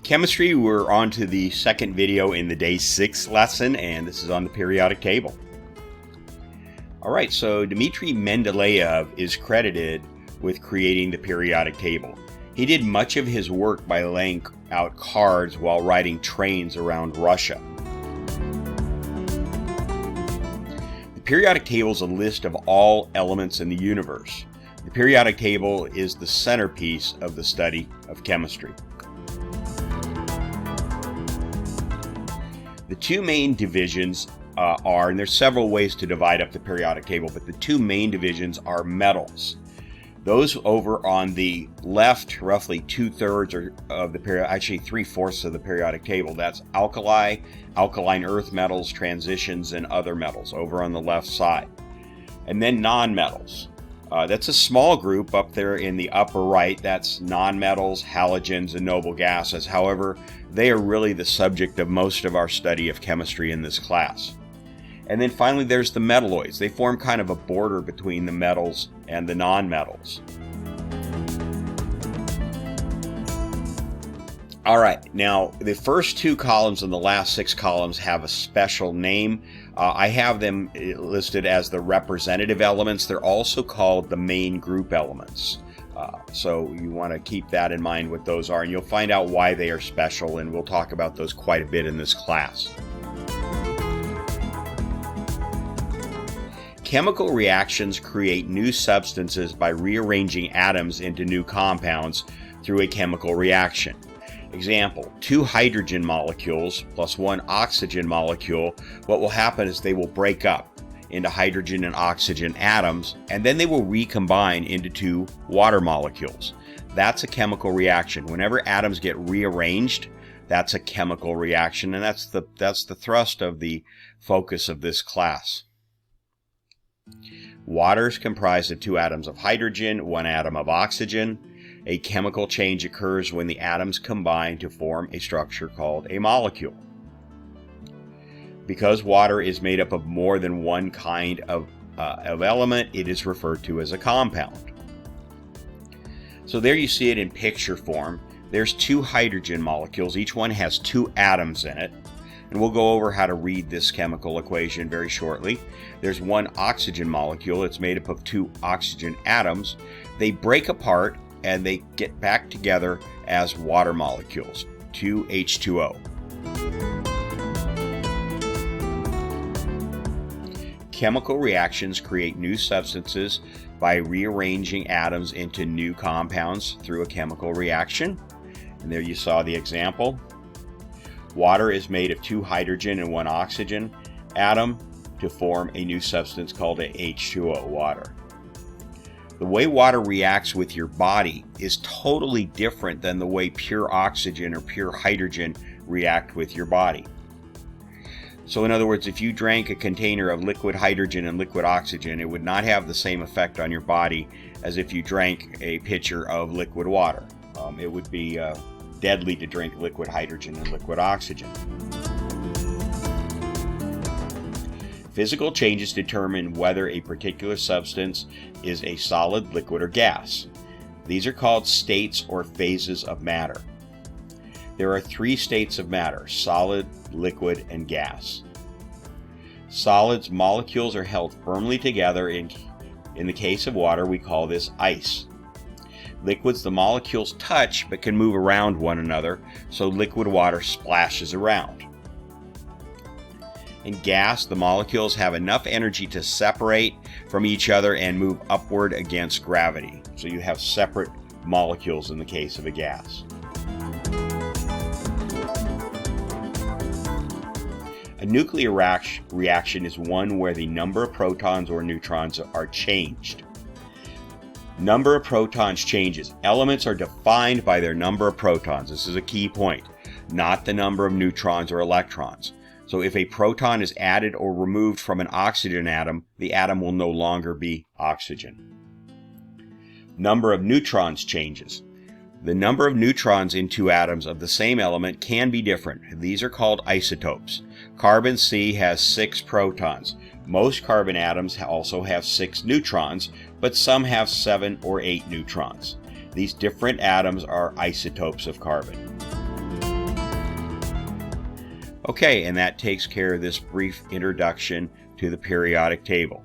Chemistry, we're on to the second video in the day 6 lesson, and this is on the periodic table. Alright, so Dmitry Mendeleev is credited with creating the periodic table. He did much of his work by laying out cards while riding trains around Russia. The periodic table is a list of all elements in the universe. The periodic table is the centerpiece of the study of chemistry. The two main divisions and there's several ways to divide up the periodic table, but the two main divisions are metals. Those over on the left, roughly 2/3 of the period, actually 3/4 of the periodic table. That's alkali, alkaline earth metals, transitions, and other metals over on the left side. And then nonmetals. That's a small group up there in the upper right. That's nonmetals, halogens, and noble gases. However, they are really the subject of most of our study of chemistry in this class. And then finally there's the metalloids. They form kind of a border between the metals and the nonmetals. Alright, now the first 2 columns and the last 6 columns have a special name. I have them listed as the representative elements. They're also called the main group elements. So you want to keep that in mind what those are, and you'll find out why they are special, and we'll talk about those quite a bit in this class. Chemical reactions create new substances by rearranging atoms into new compounds through a chemical reaction. Example, 2 hydrogen molecules plus 1 oxygen molecule, what will happen is they will break up into hydrogen and oxygen atoms, and then they will recombine into 2 water molecules. That's a chemical reaction. Whenever atoms get rearranged, that's a chemical reaction, and that's the thrust of the focus of this class. Water is comprised of 2 atoms of hydrogen, 1 atom of oxygen. A chemical change occurs when the atoms combine to form a structure called a molecule. Because water is made up of more than one kind of element, it is referred to as a compound. So there you see it in picture form. There's 2 hydrogen molecules. Each one has 2 atoms in it. And we'll go over how to read this chemical equation very shortly. There's 1 oxygen molecule. It's made up of 2 oxygen atoms. They break apart and they get back together as water molecules, 2H2O. Chemical reactions create new substances by rearranging atoms into new compounds through a chemical reaction. And there you saw the example. Water is made of 2 hydrogen and 1 oxygen atom to form a new substance called a H2O, water. The way water reacts with your body is totally different than the way pure oxygen or pure hydrogen react with your body. So in other words, if you drank a container of liquid hydrogen and liquid oxygen, it would not have the same effect on your body as if you drank a pitcher of liquid water. It would be deadly to drink liquid hydrogen and liquid oxygen. Physical changes determine whether a particular substance is a solid, liquid, or gas. These are called states or phases of matter. There are 3 states of matter: solid, liquid, and gas. Solids, molecules are held firmly together. In the case of water, we call this ice. Liquids, the molecules touch but can move around one another, so liquid water splashes around. In gas, the molecules have enough energy to separate from each other and move upward against gravity. So you have separate molecules in the case of a gas. A nuclear reaction is one where the number of protons or neutrons are changed. Number of protons changes. Elements are defined by their number of protons. This is a key point, not the number of neutrons or electrons. So if a proton is added or removed from an oxygen atom, the atom will no longer be oxygen. Number of neutrons changes. The number of neutrons in 2 atoms of the same element can be different. These are called isotopes. Carbon C has 6 protons. Most carbon atoms also have 6 neutrons, but some have 7 or 8 neutrons. These different atoms are isotopes of carbon. Okay, and that takes care of this brief introduction to the periodic table.